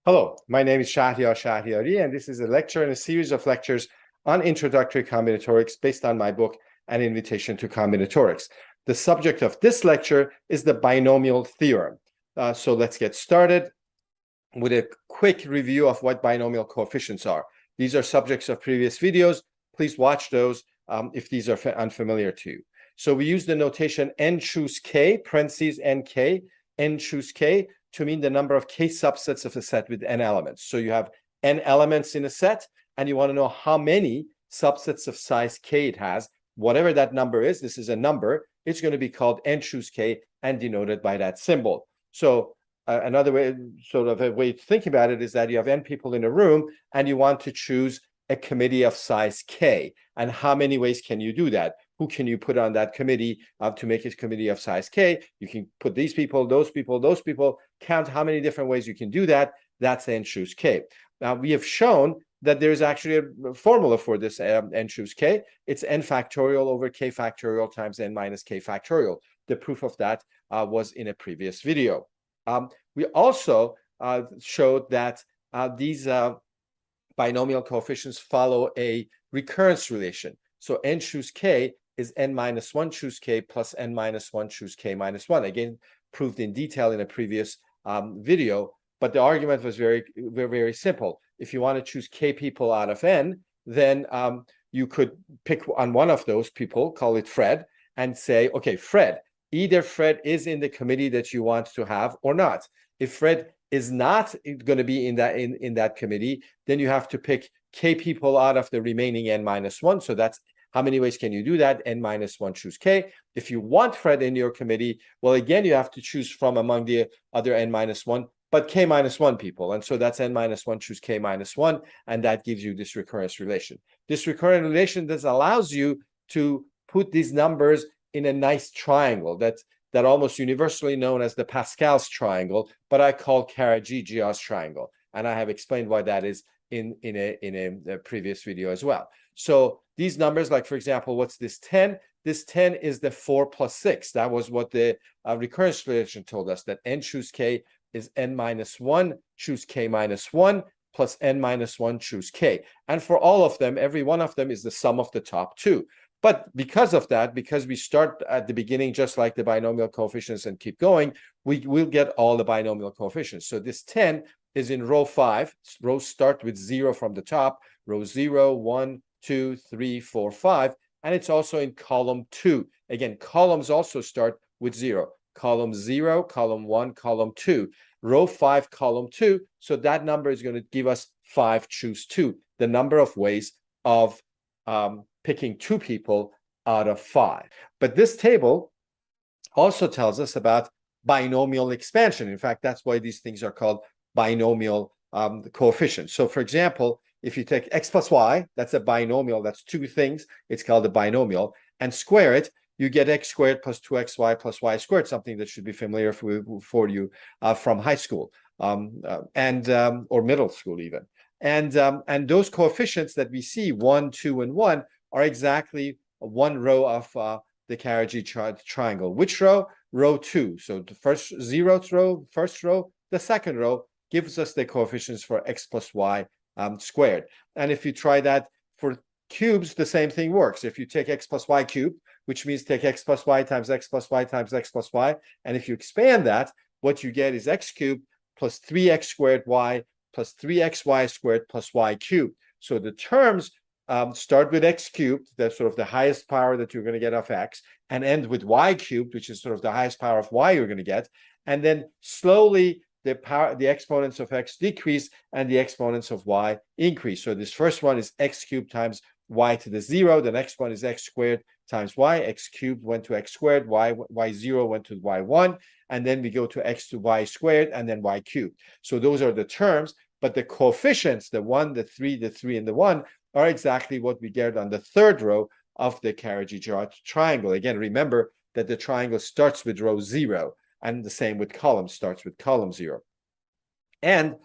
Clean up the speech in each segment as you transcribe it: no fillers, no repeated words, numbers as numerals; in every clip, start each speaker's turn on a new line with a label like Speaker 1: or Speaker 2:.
Speaker 1: Hello, my name is Shahriari, and this is a lecture in a series of lectures on introductory combinatorics based on my book, An Invitation to Combinatorics. The subject of this lecture is the binomial theorem. So let's get started with a quick review of what binomial coefficients are. These are subjects of previous videos. Please watch those if these are unfamiliar to you. So we use the notation n choose k, parentheses nk, n choose k, to mean the number of k subsets of a set with n elements. So you have n elements in a set, and you want to know how many subsets of size k it has. Whatever that number is, this is a number, it's going to be called n choose k and denoted by that symbol. So another way, sort of a way to think about it, is that you have n people in a room, and you want to choose a committee of size k. And how many ways can you do that? Who can you put on that committee to make it a committee of size k? You can put these people, those people, those people, count how many different ways you can do that. That's n choose k. Now, we have shown that there's actually a formula for this n choose k. It's n factorial over k factorial times n minus k factorial. The proof of that was in a previous video. We also showed that these binomial coefficients follow a recurrence relation. So n choose k is n minus 1 choose k plus n minus 1 choose k minus 1. Again, proved in detail in a previous video, but the argument was very, very simple. If you want to choose k people out of n, then you could pick on one of those people, call it Fred, and say, okay, Fred, either Fred is in the committee that you want to have or not. If Fred is not going to be in that committee, then you have to pick k people out of the remaining n minus 1. So that's how many ways can you do that? N minus 1 choose k. If you want Fred in your committee, well, again, you have to choose from among the other n minus 1, but k minus 1 people. And so that's n minus 1 choose k minus 1, and that gives you this recurrence relation. This recurrent relation allows you to put these numbers in a nice triangle that almost universally known as the Pascal's triangle, but I call Karaji-Jia's triangle. And I have explained why that is in a previous video as well. So these numbers, like for example, what's this 10? This 10 is the 4 plus 6. That was what the recurrence relation told us, that n choose k is n minus 1 choose k minus 1 plus n minus 1 choose k. And for all of them, every one of them is the sum of the top two. But because of that, because we start at the beginning just like the binomial coefficients and keep going, we will get all the binomial coefficients. So this 10 is in row 5. Rows start with 0 from the top. Row 0, 1, 2, 3, 4, 5. And it's also in column 2. Again, columns also start with 0. Column 0, column 1, column 2. Row 5, column 2. So that number is going to give us 5 choose 2, the number of ways of picking 2 people out of 5. But this table also tells us about binomial expansion. In fact, that's why these things are called binomial coefficients. So for example, if you take x plus y, that's a binomial, that's 2 things, it's called a binomial, and square it, you get x squared plus 2xy plus y squared, something that should be familiar for you from high school or middle school even. And those coefficients that we see, 1, 2, and 1, are exactly one row of the Karaji triangle. Which row? Row 2. So the first 0th row, first row, the second row gives us the coefficients for x plus y squared. And if you try that for cubes, the same thing works. If you take x plus y cubed, which means take x plus y times x plus y times x plus y, and if you expand that, what you get is x cubed plus 3x squared y plus 3xy squared plus y cubed. So the terms start with x cubed, that's sort of the highest power that you're going to get of x, and end with y cubed, which is sort of the highest power of y you're going to get. And then slowly the exponents of x decrease and the exponents of y increase. So this first one is x cubed times y to the 0. The next one is x squared times y. X cubed went to x squared, y0 went to y1, and then we go to x to y squared, and then y cubed. So those are the terms, but the coefficients, the 1, the 3, and the 1, are exactly what we get on the third row of the Karaji-Jia triangle. Again, remember that the triangle starts with row 0, and the same with column, starts with column 0. And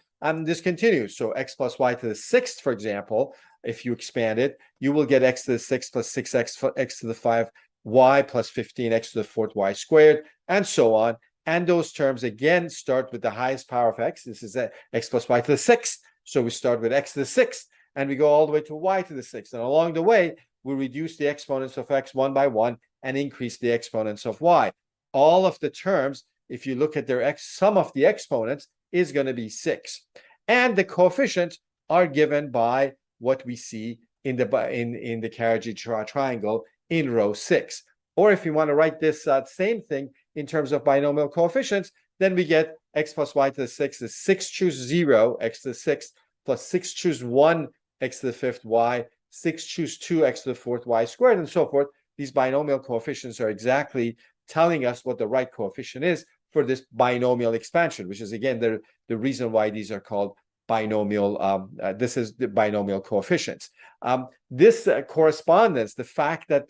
Speaker 1: this continues. So x plus y to the 6th, for example, if you expand it, you will get x to the 6th plus 6x to the 5, y plus 15x to the 4th y squared, and so on. And those terms, again, start with the highest power of x. This is x plus y to the sixth. So we start with x to the sixth, and we go all the way to y to the sixth. And along the way, we reduce the exponents of x one by one and increase the exponents of y. All of the terms, if you look at their sum of the exponents, is going to be 6. And the coefficients are given by what we see in the Karaji-Jia Triangle in row 6. Or if you want to write this same thing in terms of binomial coefficients, then we get x plus y to the 6th is 6 choose 0, x to the 6th, plus 6 choose 1, x to the 5th, y, 6 choose 2, x to the 4th, y squared, and so forth. These binomial coefficients are exactly telling us what the right coefficient is for this binomial expansion, which is, again, the reason why these are called binomial. This is the binomial coefficients. This correspondence, the fact that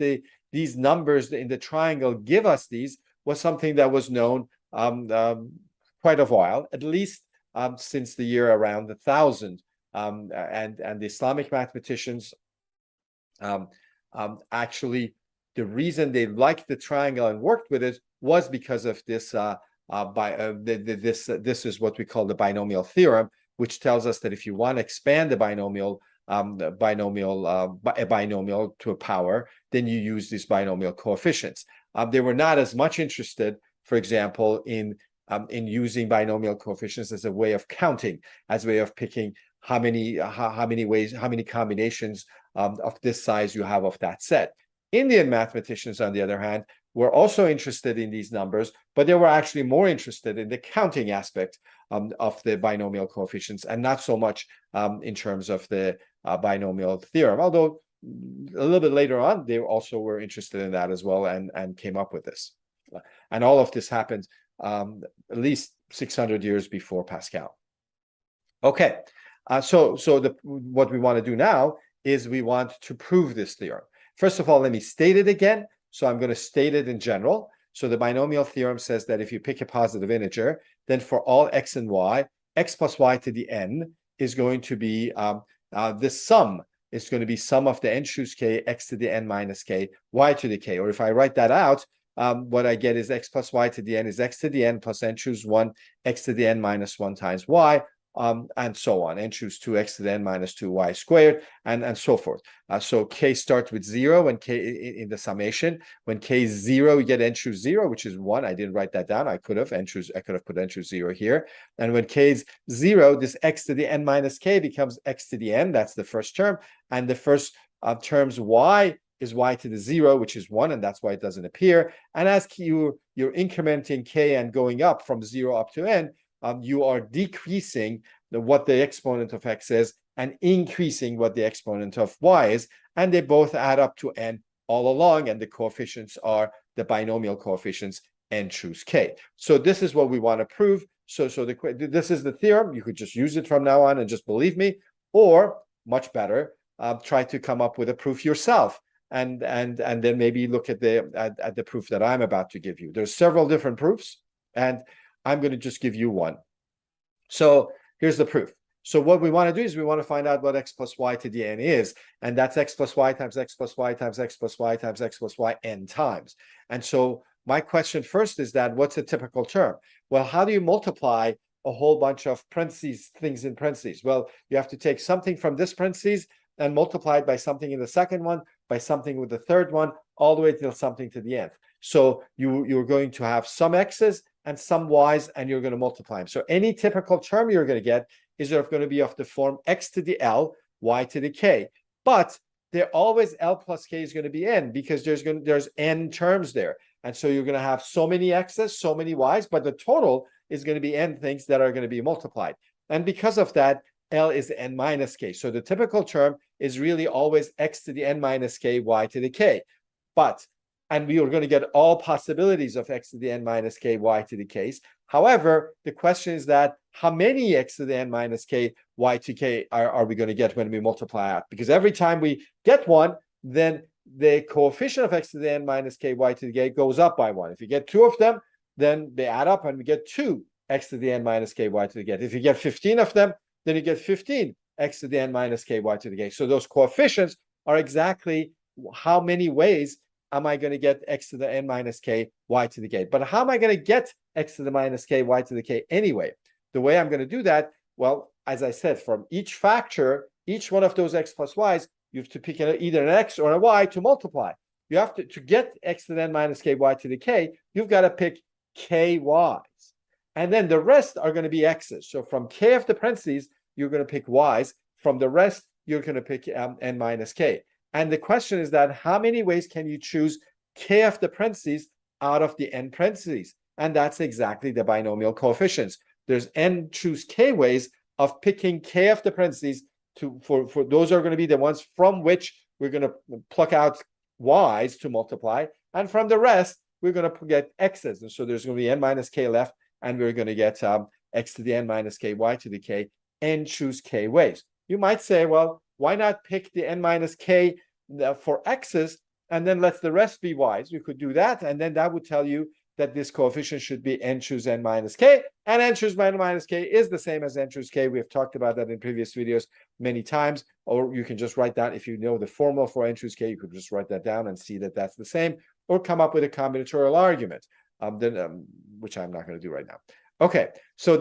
Speaker 1: these numbers in the triangle give us these, was something that was known quite a while, at least since the year around 1000. And the Islamic mathematicians actually, the reason they liked the triangle and worked with it was because of this. This is what we call the binomial theorem, which tells us that if you want to expand the binomial, a binomial to a power, then you use these binomial coefficients. They were not as much interested, for example, in using binomial coefficients as a way of counting, as a way of picking how many combinations of this size you have of that set. Indian mathematicians, on the other hand, were also interested in these numbers, but they were actually more interested in the counting aspect of the binomial coefficients, and not so much in terms of the binomial theorem, although a little bit later on, they also were interested in that as well, and came up with this. And all of this happened at least 600 years before Pascal. Okay, so what we want to do now is we want to prove this theorem. First of all, let me state it again. So I'm going to state it in general. So the binomial theorem says that if you pick a positive integer, then for all x and y, x plus y to the n is going to be this sum. It's going to be sum of the n choose k, x to the n minus k, y to the k. Or if I write that out, what I get is x plus y to the n is x to the n plus n choose 1, x to the n minus 1 times y, and so on. N choose 2, x to the n minus 2, y squared, and so forth. So k starts with 0 when k in the summation. When k is 0, you get n choose 0, which is 1. I didn't write that down. I could have put n choose 0 here. And when k is 0, this x to the n minus k becomes x to the n. That's the first term. And the first term's y is y to the 0, which is 1, and that's why it doesn't appear. And as you're incrementing k and going up from 0 up to n, you are decreasing what the exponent of x is and increasing what the exponent of y is, and they both add up to n all along, and the coefficients are the binomial coefficients n choose k. So this is what we want to prove. So this is the theorem. You could just use it from now on and just believe me, or much better, try to come up with a proof yourself, and then maybe look at the proof that I'm about to give you. There's several different proofs, and I'm going to just give you one. So here's the proof. So what we want to do is we want to find out what x plus y to the n is, and that's x plus y times x plus y times x plus y times x plus y n times. And so my question first is that what's a typical term? Well, how do you multiply a whole bunch of parentheses, things in parentheses? Well, you have to take something from this parentheses and multiply it by something in the second one, by something with the third one, all the way till something to the nth. So you're going to have some x's and some y's, and you're going to multiply them. So any typical term you're going to get is going to be of the form x to the l, y to the k. But they're always l plus k is going to be n, because there's n terms there. And so you're going to have so many x's, so many y's, but the total is going to be n things that are going to be multiplied. And because of that, l is n minus k. So the typical term is really always x to the n minus k, y to the k. And we are going to get all possibilities of x to the n minus k, y to the k's. However, the question is that how many x to the n minus k, y to k are we going to get when we multiply out? Because every time we get one, then the coefficient of x to the n minus k, y to the k goes up by 1. If you get 2 of them, then they add up and we get 2 x to the n minus k, y to the k. If you get 15 of them, then you get 15 x to the n minus k, y to the k. So those coefficients are exactly how many ways am I going to get x to the n minus k, y to the k. But how am I going to get x to the minus k, y to the k anyway? The way I'm going to do that, well, as I said, from each factor, each one of those x plus y's, you have to pick either an x or a y to multiply. You have to get x to the n minus k, y to the k, you've got to pick k y's. And then the rest are going to be x's. So from k of the parentheses, you're going to pick y's. From the rest, you're going to pick n minus k. And the question is that how many ways can you choose k of the parentheses out of the n parentheses? And that's exactly the binomial coefficients. There's n choose k ways of picking k of the parentheses for those are going to be the ones from which we're going to pluck out y's to multiply. And from the rest, we're going to get x's. And so there's going to be n minus k left, and we're going to get x to the n minus k, y to the k, n choose k ways. You might say, well, why not pick the n minus k for x's and then let the rest be y's? We could do that, and then that would tell you that this coefficient should be n choose n minus k, and n choose n minus k is the same as n choose k. We have talked about that in previous videos many times, or you can just write down, if you know the formula for n choose k, you could just write that down and see that that's the same, or come up with a combinatorial argument, which I'm not going to do right now. Okay, so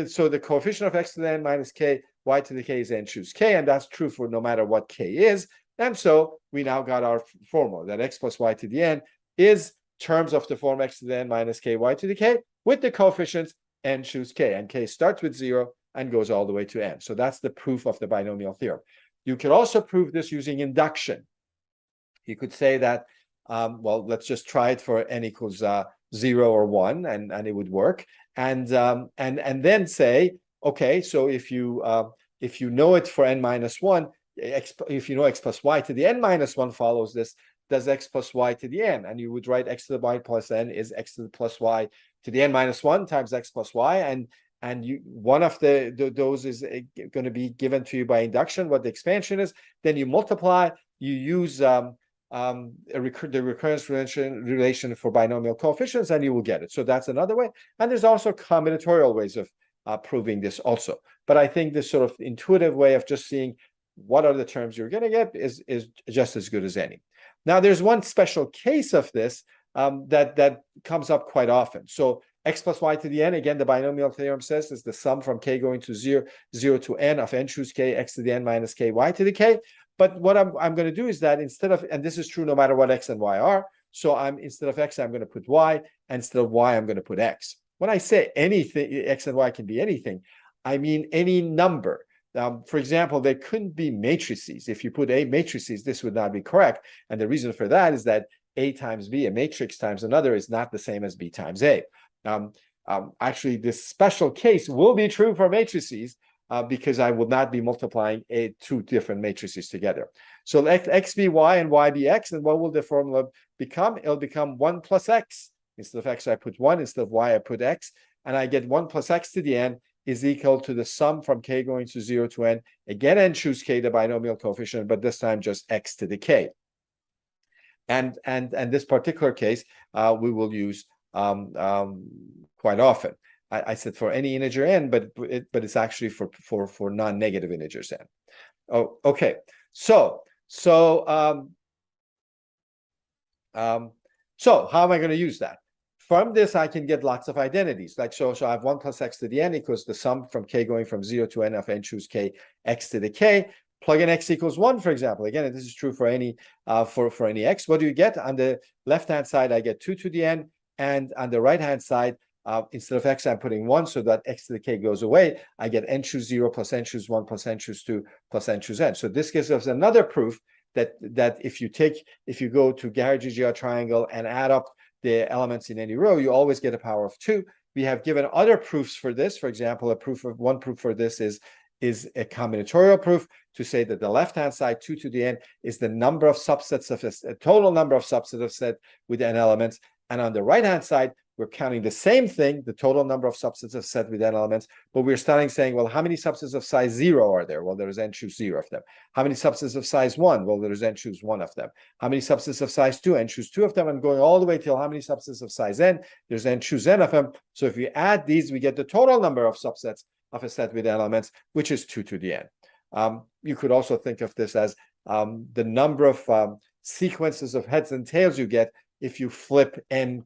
Speaker 1: so the coefficient of x to the n minus k, y to the k is n choose k, and that's true for no matter what k is. And so we now got our formula that x plus y to the n is terms of the form x to the n minus k, y to the k with the coefficients n choose k, and k starts with 0 and goes all the way to n. So that's the proof of the binomial theorem. You could also prove this using induction. You could say that, well, let's just try it for n equals 0 or 1, and it would work. And then say, okay, so if you know it for n minus 1, if you know x plus y to the n minus 1 follows this, does x plus y to the n, and you would write x to the y plus n is x to the plus y to the n minus 1 times x plus y, and you one of those is going to be given to you by induction, what the expansion is. Then you multiply, you use the recurrence relation for binomial coefficients, and you will get it. So that's another way. And there's also combinatorial ways of proving this also. But I think this sort of intuitive way of just seeing what are the terms you're going to get is just as good as any. Now, there's one special case of this that comes up quite often. So x plus y to the n, again, the binomial theorem says is the sum from k going to 0 to n of n choose k, x to the n minus k, y to the k. But what I'm going to do is that instead of, and this is true no matter what x and y are, so instead of x, I'm going to put y, and instead of y, I'm going to put x. When I say anything, x and y can be anything, I mean any number. For example, there couldn't be matrices. If you put A matrices, this would not be correct. And the reason for that is that A times B, a matrix times another, is not the same as B times A. Actually, this special case will be true for matrices because I will not be multiplying two different matrices together. So let x be y and y be x, and what will the formula become? It'll become 1 plus x. Instead of x, I put 1. Instead of y, I put x. And I get 1 plus x to the n is equal to the sum from k going to 0 to n. Again, n choose k, the binomial coefficient, but this time just x to the k. And this particular case, we will use quite often. I said for any integer n, but it's actually for non-negative integers n. Oh, okay. So how am I going to use that? From this, I can get lots of identities. Like so I have 1 plus x to the n equals the sum from k going from 0 to n of n choose k, x to the k. Plug in x equals 1, for example. Again, this is true for any for any x. What do you get? On the left-hand side, I get 2 to the n, and on the right-hand side, instead of x, I'm putting 1, so that x to the k goes away. I get n choose 0 plus n choose 1 plus n choose 2 plus n choose n. So this gives us another proof that if you go to Karaji-Jia Triangle and add up the elements in any row, you always get a power of 2. We have given other proofs for this. For example, one proof for this is a combinatorial proof to say that the left-hand side, 2 to the n, is the number of subsets of a total number of subsets of set with n elements. And on the right-hand side, we're counting the same thing, the total number of subsets of set with n elements, but we're starting saying, well, how many subsets of size 0 are there? Well, there's n choose 0 of them. How many subsets of size 1? Well, there's n choose 1 of them. How many subsets of size 2? N choose 2 of them, and going all the way till how many subsets of size n? There's n choose n of them. So if we add these, we get the total number of subsets of a set with elements, which is 2 to the n. You could also think of this as the number of sequences of heads and tails you get if you flip n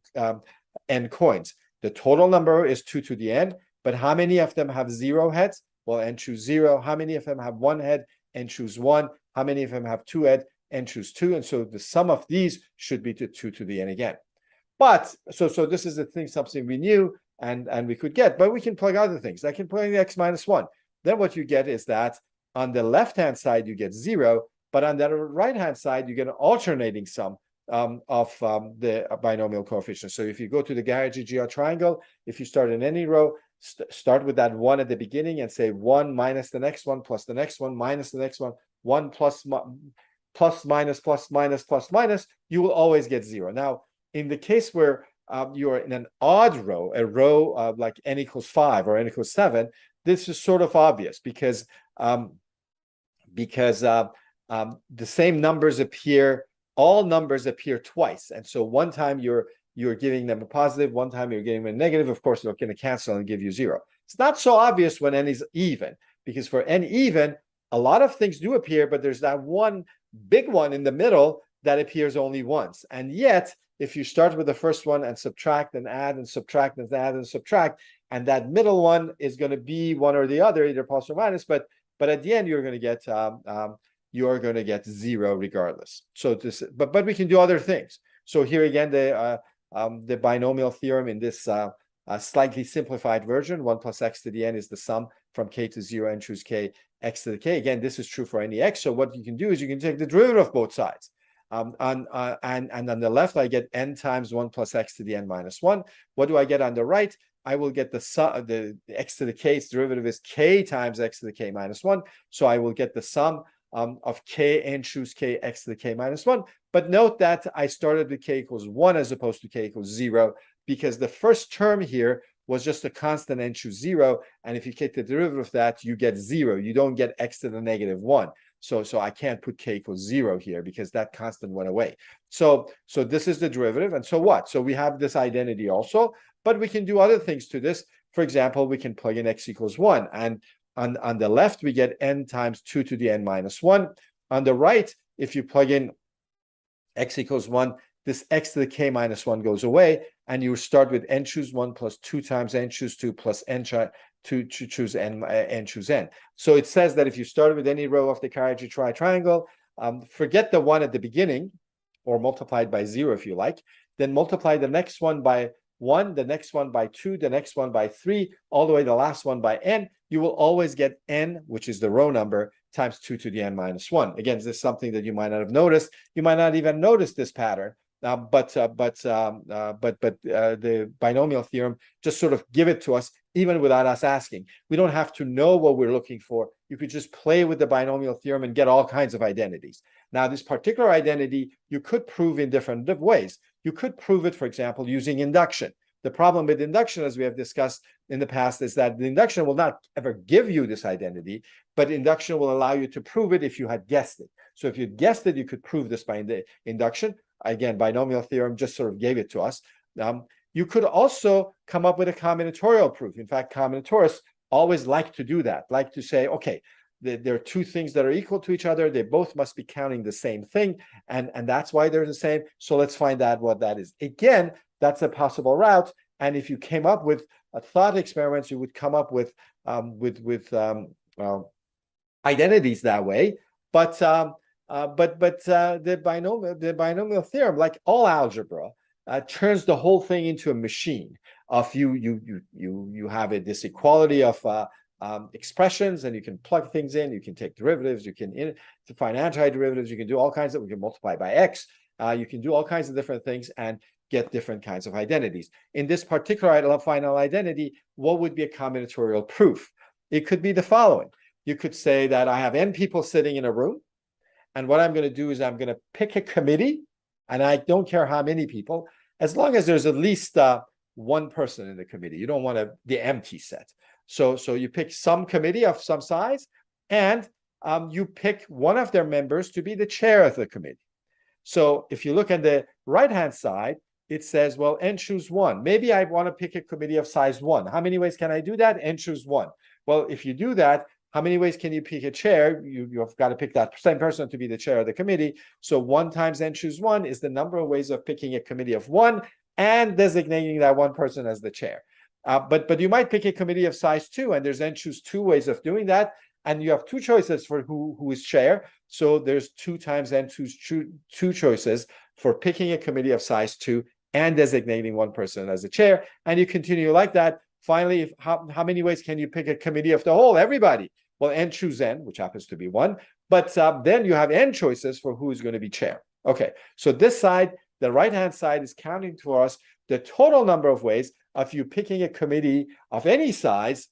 Speaker 1: coins. The total number is 2 to the n, but how many of them have 0 heads? Well, n choose 0. How many of them have 1 head? N choose 1. How many of them have 2 heads? N choose 2. And so the sum of these should be to 2 to the n again. But so this is the thing, something we knew and we could get, but we can plug other things. I can plug in x minus 1. Then what you get is that on the left-hand side, you get 0, but on the right-hand side, you get an alternating sum of the binomial coefficients. So if you go to the Karaji-Jia triangle, if you start in any row, start with that 1 at the beginning and say 1 minus the next one plus the next one minus the next one, 1 plus minus plus minus plus minus, you will always get 0. Now, in the case where you're in an odd row, a row like n equals 5 or n equals 7, this is sort of obvious because the same numbers appear, all numbers appear twice. And so one time you're giving them a positive, one time you're giving them a negative. Of course, they're going to cancel and give you 0. It's not so obvious when n is even, because for n even, a lot of things do appear, but there's that one big one in the middle that appears only once. And yet, if you start with the first one and subtract and add and subtract and add and subtract, and that middle one is going to be one or the other, either plus or minus, but at the end you're going to get 0 regardless. So this, but we can do other things. So here again, the binomial theorem in this slightly simplified version, 1 plus x to the n is the sum from k to 0 and choose k x to the k. Again, this is true for any x. So what you can do is you can take the derivative of both sides. And on the left, I get n times 1 plus x to the n minus 1. What do I get on the right? I will get the x to the k. Its derivative is k times x to the k minus 1. So I will get the sum of k and choose k x to the k minus 1. But note that I started with k equals 1 as opposed to k equals 0, because the first term here was just a constant n choose 0. And if you take the derivative of that, you get 0. You don't get x to the negative 1. So I can't put k equals 0 here because that constant went away. So this is the derivative. And so what? So we have this identity also, but we can do other things to this. For example, we can plug in x equals 1. And on the left, we get n times 2 to the n minus 1. On the right, if you plug in x equals 1, this x to the k minus 1 goes away, and you start with n choose 1 plus 2 times n choose 2 plus n choose n choose n. So it says that if you start with any row of the Karaji-Jia triangle, forget the 1 at the beginning, or multiply it by 0 if you like, then multiply the next one by 1, the next one by 2, the next one by 3, all the way to the last one by n, you will always get n, which is the row number, times 2 to the n minus 1. Again, this is something that you might not have noticed. You might not even notice this pattern, but the binomial theorem just sort of give it to us, even without us asking. We don't have to know what we're looking for. You could just play with the binomial theorem and get all kinds of identities. Now, this particular identity, you could prove in different ways. You could prove it, for example, using induction. The problem with induction, as we have discussed in the past, is that the induction will not ever give you this identity, but induction will allow you to prove it if you had guessed it. So if you guessed it, you could prove this by induction. Again, binomial theorem just sort of gave it to us. You could also come up with a combinatorial proof. In fact, combinatorics always like to do that, like to say, okay, there are two things that are equal to each other. They both must be counting the same thing, and that's why they're the same. So let's find out what that is. Again, that's a possible route. And if you came up with thought experiments, you would come up with identities that way. But the binomial theorem, like all algebra, turns the whole thing into a machine of you have this equality of expressions, and you can plug things in, you can take derivatives, you can find antiderivatives, you can do all kinds of, we can multiply by x, you can do all kinds of different things and get different kinds of identities. In this particular final identity, what would be a combinatorial proof? It could be the following. You could say that I have n people sitting in a room, and what I'm going to do is I'm going to pick a committee, and I don't care how many people, as long as there's at least one person in the committee. You don't want the empty set. So you pick some committee of some size, and you pick one of their members to be the chair of the committee. So if you look at the right-hand side, it says, well, n choose 1. Maybe I want to pick a committee of size 1. How many ways can I do that? N choose 1. Well, if you do that, how many ways can you pick a chair? You've got to pick that same person to be the chair of the committee. So 1 times n choose 1 is the number of ways of picking a committee of 1 and designating that one person as the chair. But you might pick a committee of size 2, and there's n choose 2 ways of doing that. And you have 2 choices for who is chair. So there's 2 times n choose 2 choices for picking a committee of size 2 and designating one person as a chair. And you continue like that. Finally, how many ways can you pick a committee of the whole? Everybody. Well, n choose n, which happens to be 1. But then you have n choices for who is going to be chair. Okay, so this side, the right-hand side, is counting for us the total number of ways of you picking a committee of any size,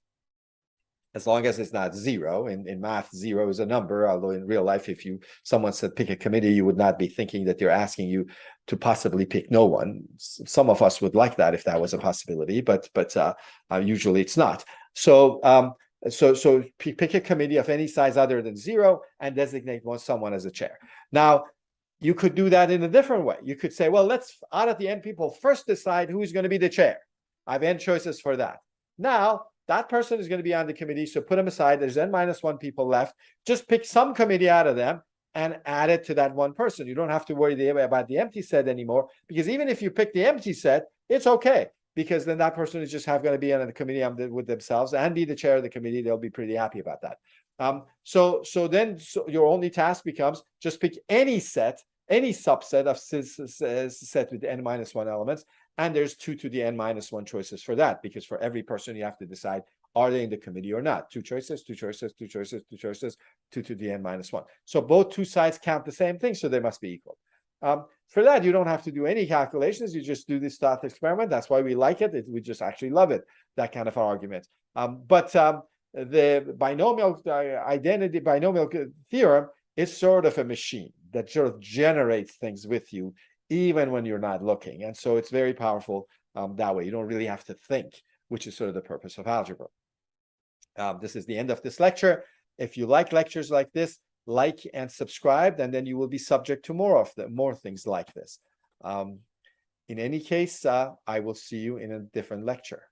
Speaker 1: as long as it's not 0. In math, 0 is a number, although in real life, if someone said pick a committee, you would not be thinking that they're asking you to possibly pick no one. Some of us would like that if that was a possibility, but usually it's not. So pick a committee of any size other than 0 and designate someone as a chair. Now, you could do that in a different way. You could say, well, let's, out of the n people, first decide who is going to be the chair. I have n choices for that. Now, that person is going to be on the committee, so put them aside. There's n minus 1 people left. Just pick some committee out of them and add it to that one person. You don't have to worry about the empty set anymore, because even if you pick the empty set, it's okay, because then that person is just going to be on the committee with themselves and be the chair of the committee. They'll be pretty happy about that. So your only task becomes just pick any set, any subset of set with n minus 1 elements, and there's 2 to the n minus 1 choices for that, because for every person you have to decide, are they in the committee or not? 2 choices, 2 choices, 2 choices, 2 choices, 2 to the n minus 1. So both 2 sides count the same thing, so they must be equal. For that, you don't have to do any calculations. You just do this thought experiment. That's why we like it. We just actually love it, that kind of argument. The binomial binomial theorem is sort of a machine that sort of generates things with you, even when you're not looking. And so it's very powerful that way. You don't really have to think, which is sort of the purpose of algebra. This is the end of this lecture. If you like lectures like this, like and subscribe, and then you will be subject to more things like this. In any case, I will see you in a different lecture.